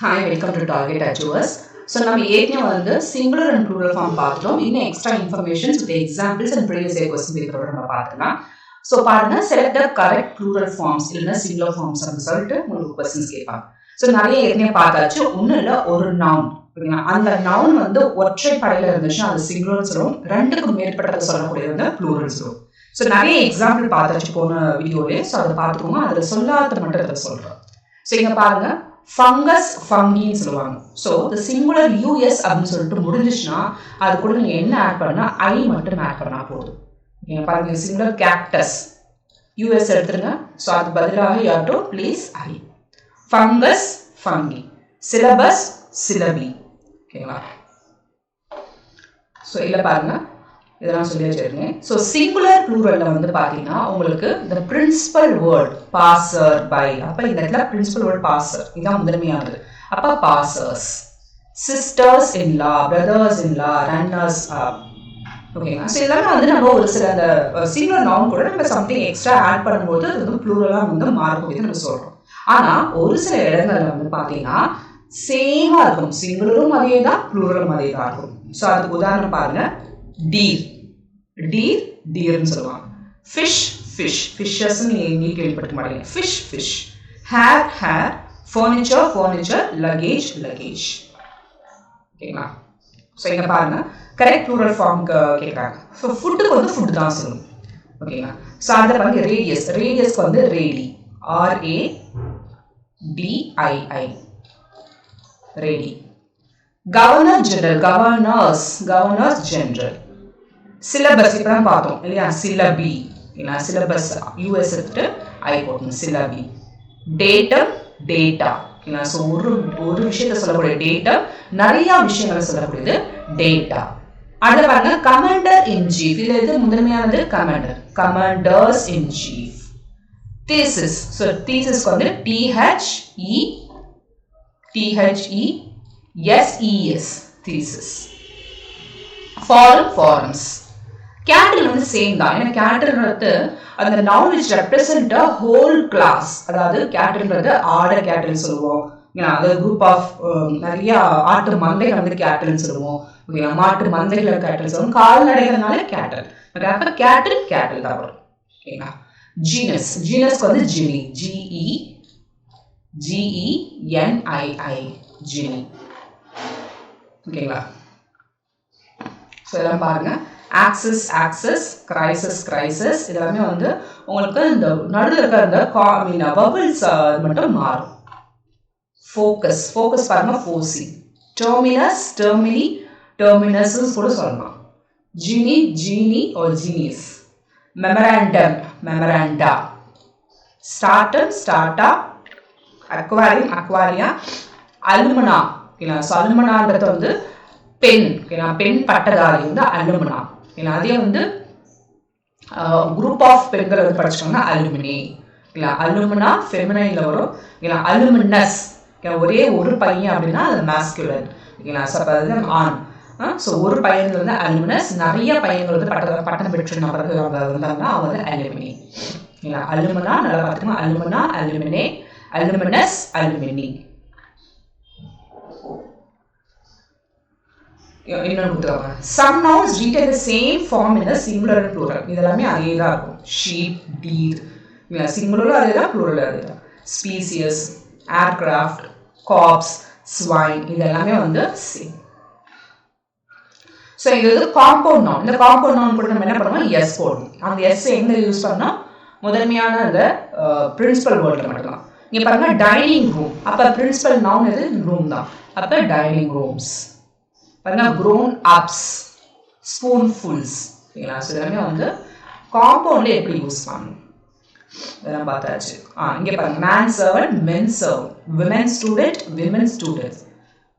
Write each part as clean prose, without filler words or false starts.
Hi, welcome to Target Achievers. So, நம்ம ஏற்கனவே வந்து singular and plural form பார்த்தோம். இன்னும் extra informations with examples and previous year question paper நம்ம பார்க்கலாம். So, பாருங்க select the correct plural forms இல்லைன்னா singular forms அப்படின்னு சொல்லிட்டு உங்களுக்கு questions கேட்பாங்க. ஸோ நிறைய ஏற்கனவே பார்த்தாச்சு. ஒன்றும் இல்லை, ஒரு நவுன். அந்த நவுன் வந்து ஒற்றை படையில இருந்துச்சுன்னா அது சிங்குலர் சொல்லுவோம். ரெண்டுக்கும் மேற்பட்டதை சொல்லக்கூடியது வந்து ப்ளூரல் சொல்லுவோம். ஸோ நிறைய எக்ஸாம்பிள் பார்த்தாச்சு போன வீடியோலே. ஸோ அதை பார்த்துக்கோங்க. அதில் சொல்லாத மட்டும் அதை சொல்கிறோம். ஸோ இங்கே பாருங்க, ஃபங்கஸ் ஃபங்கின்னு சொல்லுவாங்க. ஸோ இந்த சிங்குலர் யூஎஸ் அப்படின்னு சொல்லிட்டு முடிஞ்சிச்சுன்னா அது கூட நீங்கள் என்ன ஆட் பண்ணா ஐ மட்டும் ஆட் பண்ணால் போதும். நீங்கள் பாருங்க, சிங்குலர் கேக்டஸ் யூஎஸ் எடுத்துருங்க. ஸோ அது பதிலாக you have to place I. Fungus funky, syllabus syllabi. ஓகேங்களா? ஸோ இதில் பாருங்க, இதெல்லாம் சொல்லி வச்சிருக்கேன். ஸோ சிங்குலர் ப்ளூரல்ல வந்து பார்த்தீங்கன்னா உங்களுக்கு இந்த பிரின்சிபல் வேர்ட் பாசர் பை. அப்போ இந்த இடத்துல பிரின்சிபல் வேர்ட் பாசர் இதுதான் முதன்மையானது. அப்போ passers, sisters in law, brothers in law, runners. ஓகேங்களா? ஸோ இதெல்லாம் வந்து நம்ம ஒரு சில அந்த சிங்குலர் நவுன் கூட நம்ம சம்திங் எக்ஸ்ட்ரா ஆட் பண்ணும்போது அது வந்து ப்ளூரலாக வந்து மாறக்கூடியது நம்ம சொல்கிறோம். ஆனால் ஒரு சில இடங்கள்ல வந்து பார்த்தீங்கன்னா சேமாக இருக்கும். சிங்குலரும் அதே தான், ப்ளூரலும் அதே தான் இருக்கும். ஸோ அதுக்கு உதாரணம் பாருங்க, டீர், டீர் டீர்னு சொல்லுவாங்க. ஃபிஷ் ஃபிஷ், ஃபிஷ்ஷஸ்ன்னு நீங்கள் எங்கேயும் கேள்விப்பட்ட மாட்டீங்க. Fish fish. Hair hair, furniture furniture, luggage luggage. ஓகேங்களா? ஸோ இங்கே பாருங்க, கரெக்ட் ப்ளூரல் ஃபார்முக்கு கேட்குறாங்க. ஸோ ஃபுட்டுக்கு வந்து ஃபுட்டு தான் சொல்லணும். ஓகேங்களா? ஸோ அதை பாருங்க, ரேடியஸ், ரேடியஸ்க்கு வந்து radii, RADII, radii. Governor general, governors, governors general. Syllabus இப்போ தான் பார்த்தோம் இல்லையா, சிலபி. இல்லைனா சிலபஸ் யூஎஸ் எடுத்துட்டு ஐ போட்டணும், சிலபி. Datum data. இல்லைனா ஸோ ஒரு விஷயத்தை சொல்லக்கூடிய டேட்டா, நிறைய விஷயங்களை சொல்லக்கூடியது டேட்டா. அடுத்த பாருங்க, கமாண்டர் இன் சீஃப். இதுல எது முதன்மையானது? Commander, commanders in chief. Thesis, so தீசிஸ்க்கு வந்து THESES, thesis. Forum, forums. Cattle வந்து சேம் தான். ஏன்னா கேட்டில்ன்றது அந்த noun which represent a whole class. அதாவது கேட்டில்ன்றது ஆர்டர் கேட்டில் சொல்லுவோம். அது குரூப் ஆஃப் நிறைய ஆட்டு மந்தைகள் வந்து கேட்டில்னு சொல்லுவோம். ஓகேங்களா? மாட்டு மந்தைகளை கேட்டில் சொல்லுவோம். கால்நடைகள்னால கேட்டில். அப்போ கேட்டில் கேட்டில் தான் வரும். ஓகேங்களா? ஜீனஸ், ஜீனஸ்க்கு வந்து ஜினி, GENII, ஜினி. ஓகேங்களா? ஸோ இதெல்லாம் பாருங்க, ஆக்சஸ் ஆக்சஸ், கிரைசஸ் கிரைசஸ். இதெல்லாமே வந்து உங்களுக்கு இந்த நடுவில் இருக்கிற இந்த பபிள்ஸ் மட்டும் மாறும். ஃபோக்கஸ், ஃபோக்கஸ் பாருங்க, ஃபோசி. டெர்மினஸ், டெர்மினி, டெர்மினஸ் கூட சொல்லலாம். ஜீனி, ஜீனி ஒரு genius. Memorandum, memoranda. Stratum, strata. Aquarium, aquaria. Alumna. So அலுமினான்றது வந்து பெண். பெண் பட்டதாரி வந்து அலுமினா. அதே வந்து குரூப் ஆஃப் பெண்கள் வந்து படிச்சோம்னா அலுமினி. இல்லை அலுமினா ஃபெமினைன்ல வரும். இல்லை அலுமினஸ், ஒரே ஒரு பையன் அப்படின்னா அது மாஸ்குலன். ஸோ அப்போ அது ஆண். ஸோ ஒரு பையன்கள் வந்து அலுமினஸ், நிறைய பையன்கள் வந்து பட்டம் பெற்று நபர்கள் வந்தாங்கன்னா அவங்க வந்து அலுமினி. அலுமினா நல்லா பார்த்துக்கணும். Alumna, alumnae, alumnus, alumni. இன்னொன்று கொடுத்துருவாங்க, some nouns retain the same form in the singular and plural. இதெல்லாமே அதே தான் இருக்கும். ஷீப், டீர், சிங்குலரும் அதே தான், ப்ளூரலும் அதே தான். ஸ்பீசியஸ், ஏர்கிராஃப்ட், காப்ஸ், ஸ்வைன், இதெல்லாமே வந்து சேம். ஸோ இது வந்து காம்பவுண்ட் நவுன். இந்த காம்பவுண்ட் நவுன் கூட நம்ம என்ன பண்ணுவோம்? எஸ் போடணும். அந்த எஸ் எங்கே யூஸ் பண்ணால் முதன்மையான அந்த பிரின்சிபல் வேர்டில் மட்டும்தான். இங்கே பாருங்க, டைனிங் ரூம். அப்போ பிரின்சிபல் நவுன் எது? ரூம் தான். அப்போ டைனிங் ரூம்ஸ். பாருங்க, grown ups, spoonfuls. ஓகேங்களா? ஸோ இதெல்லாமே வந்து காம்பவுண்டில் எப்படி யூஸ் பண்ணணும் இதெல்லாம் பார்த்தாச்சு. இங்கே பாருங்க, man servant, men servant, women student, women students.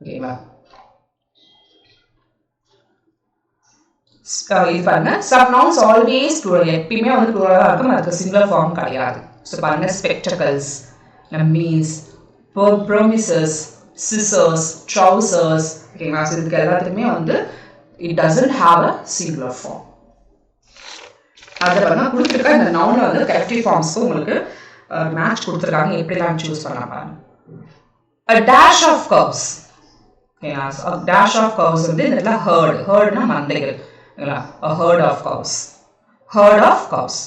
ஓகேங்களா? இது பாருங்க, some nouns always plural. எப்பயுமே வந்து ப்ளூரலாக இருக்கும், அதுக்கு சிங்குலர் ஃபார்ம் கிடையாது. ஸோ பாருங்க, spectacles, means, promises, scissors, trousers. ஓகேங்களா? ஸோ இதுக்கு எல்லாத்துக்குமே வந்து it doesn't have a singular form. அதை பாருங்க, கொடுத்துருக்க இந்த நவுனை வந்து கரெக்டிவ் ஃபார்ம்ஸ்க்கு உங்களுக்கு மேட்ச் கொடுத்துருக்காங்க. எப்படிலாம் சூஸ் பண்ண பாருங்க. a dash of cows. Okay, so a dash of cows வந்து இந்த இடத்துல herd. Herdனா மந்தைகள். A herd of cows. Herd of cows.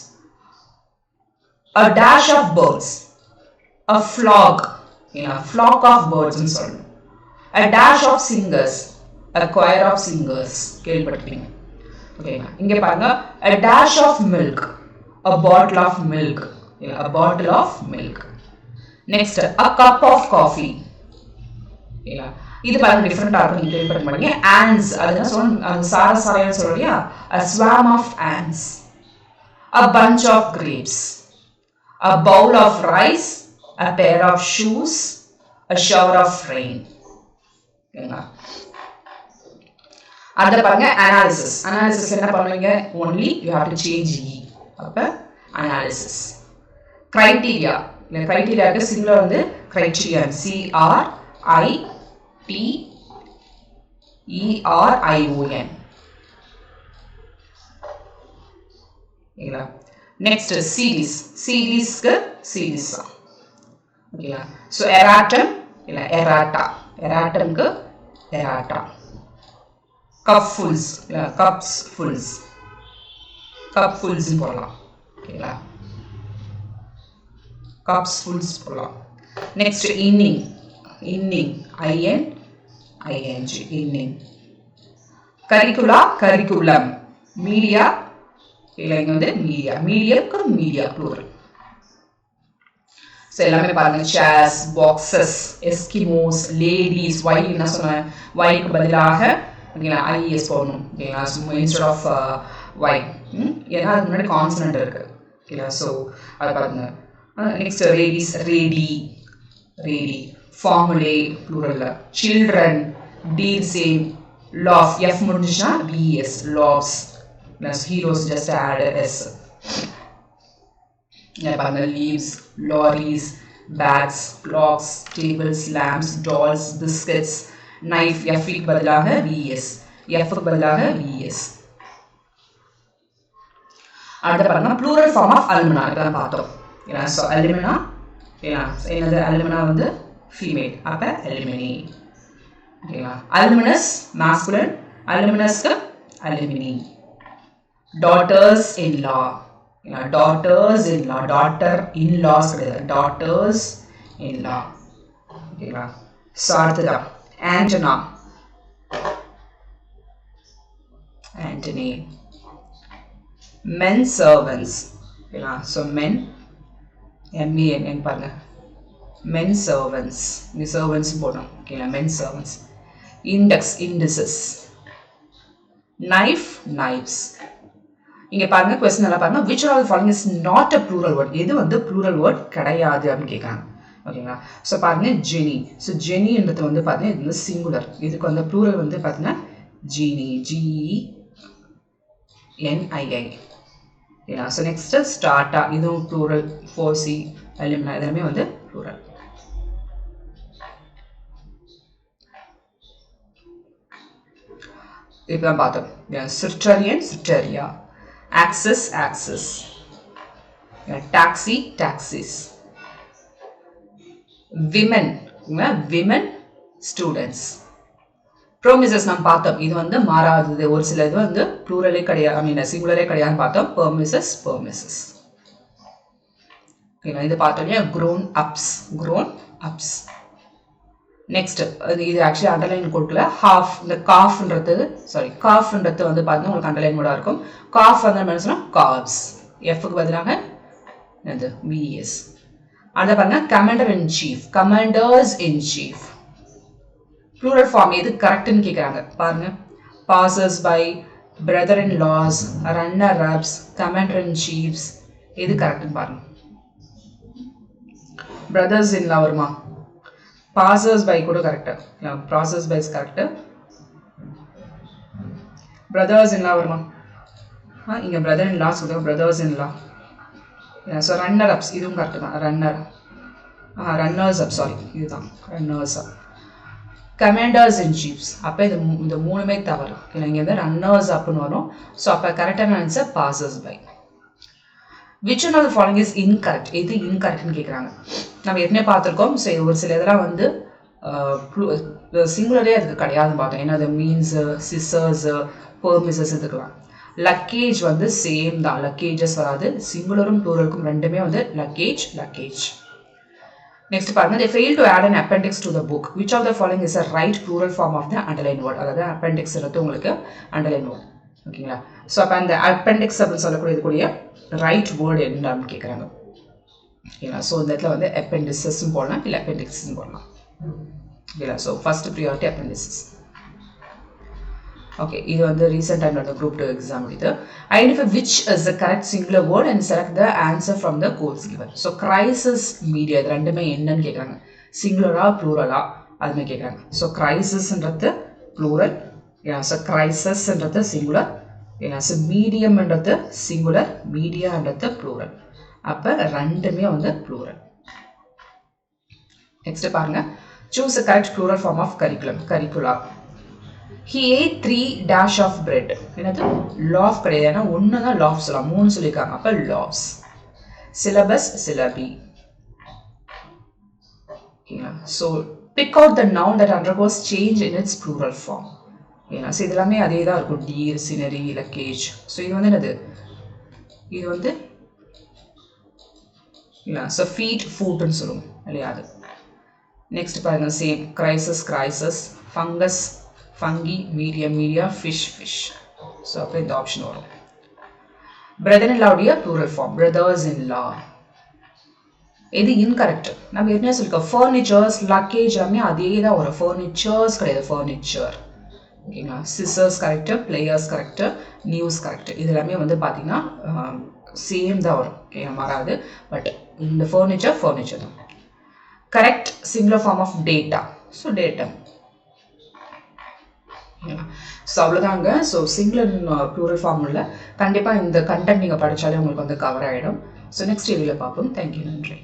A dash of birds. A flock. Flock of birds ன்னு சொல்லணும். A dash of singers. A choir of singers. கேள்விப்பட்டிருப்பீங்க. Okay, இங்க பாருங்க a dash of milk. A bottle of milk. A bottle of milk. Next, a cup of coffee. இது பாருங்க டிஃபரெண்டா இருக்கும். நீங்க கேள்விப்பட்ட மாட்டீங்க. ants அதுனா சொன்ன சாரசாரைன்னு சொல்றியா. A swarm of ants. A bunch of grapes. A bowl of rice. A pair of shoes. A shower of rain. அத பாருங்க analysis. Analysis என்ன பண்ணுவீங்க? Only you have to change e. அப்ப analysis. Criteria. இந்த criteria singular வந்து criterion. C R I T E R I O N. ஓகேங்களா? Next series. Seriesக்கு series தான். ஓகேங்களா? So erratum இல்ல errata. Erratumக்கு errata. Cupfuls இல்ல cups fulls. Cupfuls போடலாம். ஓகேங்களா? Cups fulls போடலாம். Next inning. Inning. I-N-I-N-G. Inning. Curricula. Curriculum. Media. இல்லை இங்கே வந்து மீடியா. மீடியாவுக்கு மீடியா ப்ளூரல். ஸோ எல்லாமே பாருங்க. Chairs, boxes, Eskimos, ladies. Y என்ன சொன்னேன்? ஒய்க்கு பதிலாக ஓகேங்களா ஐஎஸ் போடணும். ஓகேங்களா இன்ஸ்டெட் ஆஃப் ஒய். ஏன்னா அதுக்கு முன்னாடி கான்சனன்ட் இருக்கு. ஓகேங்களா ஸோ அதை பாருங்க. Next ladies radii. Radii. Formulae plural. Children. Deal same. Love. F முடிஞ்சுச்சுன்னா VS. Loves. Plus heroes just add S. பாருங்க leaves, lorries, bags, clocks, tables, lamps, dolls, biscuits, knife. F க்கு பதிலாக VS. F க்கு பதிலாக VS. அடுத்து பாருங்க plural form of alumna. இதான் பார்த்தோம். ஸோ alumna என்னது? alumna வந்து female. அப்ப alumni. ஓகேங்களா? alumnus masculine. alumnusக்கு alumni. daughters in law. daughters in law. daughter in laws கிடையாது. daughters in law. ஓகேங்களா? ஸோ அடுத்ததான் antenna. Antony. men servants. ஓகேங்களா? ஸோ men MEN பாருங்க. men servants. இந்த servants போடணும். ஓகேங்களா? men servants. index. indices. knife. knives. இங்க பாருங்க क्वेश्चन எல்லாம் பாருங்க. which of the following is not a plural word? எது வந்து plural word கிடையாது அப்படின்னு கேட்காங்க. ஓகேங்களா? ஸோ பாருங்க ஜெனி. ஸோ ஜெனின்றது வந்து பாருங்க இது வந்து சிங்குலர். இதுக்கு வந்து plural வந்து பாத்தீங்கன்னா ஜீனி. GENII. ஓகேங்களா? So next strata. இதுவும் plural. 4C alumna இதெல்லாமே வந்து plural. இப்பதான் பார்த்தோம். Citerian. Citeria. Axis. Axis. Taxi. Taxis. Women. Women. Students. Promises நாம் பார்த்தோம். இது வந்து மாறாதது. ஒரு சில இது வந்து ப்ளூரலே கிடையாது. ஐ மீன் சிங்குலரே கிடையாதுன்னு பார்த்தோம். permisses. Permisses. ஓகேங்களா? இது பார்த்தோம் இல்லையா? grown ups. grown ups. Next இது ஆக்சுவலி அண்டர்லைன் கொடுக்கல. ஹாஃப். இந்த காஃப்ன்றது சாரி காஃப்ன்றது வந்து பார்த்தீங்கன்னா உங்களுக்கு அண்டர்லைன் கூட இருக்கும். காஃப் வந்து என்ன சொன்னால் காப்ஸ். எஃப்க்கு பதிலாக இது VS. அதை பாருங்க commander in chief. Commanders in chief. Plural form எது கரெக்ட்னு கேட்குறாங்க பாருங்க. Passers by, brother in laws, runner ups, commander in chiefs. எது கரெக்ட்னு பாருங்க. பிரதர்ஸ் இன் லா வருமா? பாசர்ஸ் பை கூட கரெக்டா? Passers by is correct. Brothers in law வருமா? இங்கே பிரதர் இன் லா சொல்லுங்க. Brothers in law. So runner ups இதுவும் கரெக்டு தான். ரன்னர் ரன்னர்ஸ் அப் சாரி இதுதான் runners up. Commanders in chiefs. அப்போ இந்த மூணுமே தவறு. இங்கே வந்து ரன்னர்ஸ் அப்னு வரும். ஸோ அப்போ கரெக்டான answer passers by. Which one of the following is incorrect? எது இன்கரெக்ட்னு கேட்குறாங்க. நம்ம ஏற்கனவே பார்த்துருக்கோம். ஸோ ஒரு சில இதெல்லாம் வந்து சிங்குலரே அதுக்கு கிடையாதுன்னு பார்த்தோம். ஏன்னா அது மீன்ஸு, சிசர்ஸு, பெர்மிசஸ் இதுக்கெல்லாம். லக்கேஜ் வந்து சேம் தான், லக்கேஜஸ் வராது. சிங்குலரும் ப்ளூரலுக்கும் ரெண்டுமே வந்து லக்கேஜ் லக்கேஜ். நெக்ஸ்ட் பாருங்க, they fail to add an appendix to the book. Which of the following is a right plural form of the underlined word? அதாவது appendix உங்களுக்கு underlined word. ஓகேங்களா? So அப்போ அந்த appendix அப்படின்னு சொல்லக்கூடிய ரைட் வேர்டு என்னன்னு கேட்குறாங்க. ஓகேங்களா? ஸோ இந்த இடத்துல வந்து appendicesன்னு போடலாம், இல்லை appendixன்னு போடலாம். ஓகேங்களா? So first priority appendices. Okay, இது வந்து recent time நடந்த group 2 exam இது. Identify which is the correct singular word and select the answer from the codes given. So crisis media இது ரெண்டுமே என்னன்னு கேக்குறாங்க. சிங்குலரா ப்ளூரலா அதுமே கேக்குறாங்க. So crisisன்றது plural, so crisisன்றது singular, so mediumன்றது singular, mediaன்றது plural. அப்ப ரெண்டுமே வந்து plural. Next பாருங்க, choose the correct plural form of curriculum. Curricula. He ate 3 dash of bread. என்னது loaf கிடையாது, ஏன்னா ஒன்று தான் loaf சொல்லலாம், 3 சொல்லியிருக்காங்க. அப்போ loaves. Syllabus, syllabi. So pick out the noun that undergoes change in its plural form. So இது எல்லாமே அதே தான் இருக்கும். deer, scenery, luggage. ஸோ இது வந்து என்னது, இது வந்து ஸோ feed, foodன்னு சொல்லுவோம் இல்லையா அது. நெக்ஸ்ட் பாருங்க, same crisis, crisis, fungus, fungi, media, media, fish, fish. So அப்போ இந்த ஆப்ஷன் வரும். brother-in-law உடைய plural form, brothers-in-law. இது இன்கரெக்ட். நம்ம என்ன சொல்லிருக்கோம், ஃபர்னிச்சர்ஸ், லக்கேஜ் எல்லாமே அதே தான் வரும். ஃபர்னிச்சர்ஸ் கிடையாது, ஃபர்னிச்சர். ஓகேங்களா? Scissors correct, players correct, news correct. இது எல்லாமே வந்து பார்த்தீங்கன்னா சேம் தான் வரும். ஓகே, மாறாது. பட் இந்த ஃபர்னிச்சர் ஃபர்னிச்சர் தான். Correct singular form of data, so data. So அவ்வளோதாங்க. ஸோ சிங்குலர் ப்ளூரல் ஃபார்முல கண்டிப்பாக இந்த கண்டென்ட் நீங்கள் படித்தாலே உங்களுக்கு வந்து கவர் ஆகிடும். ஸோ நெக்ஸ்ட் வீடியோவில் பார்ப்போம். தேங்க்யூ, நன்றி.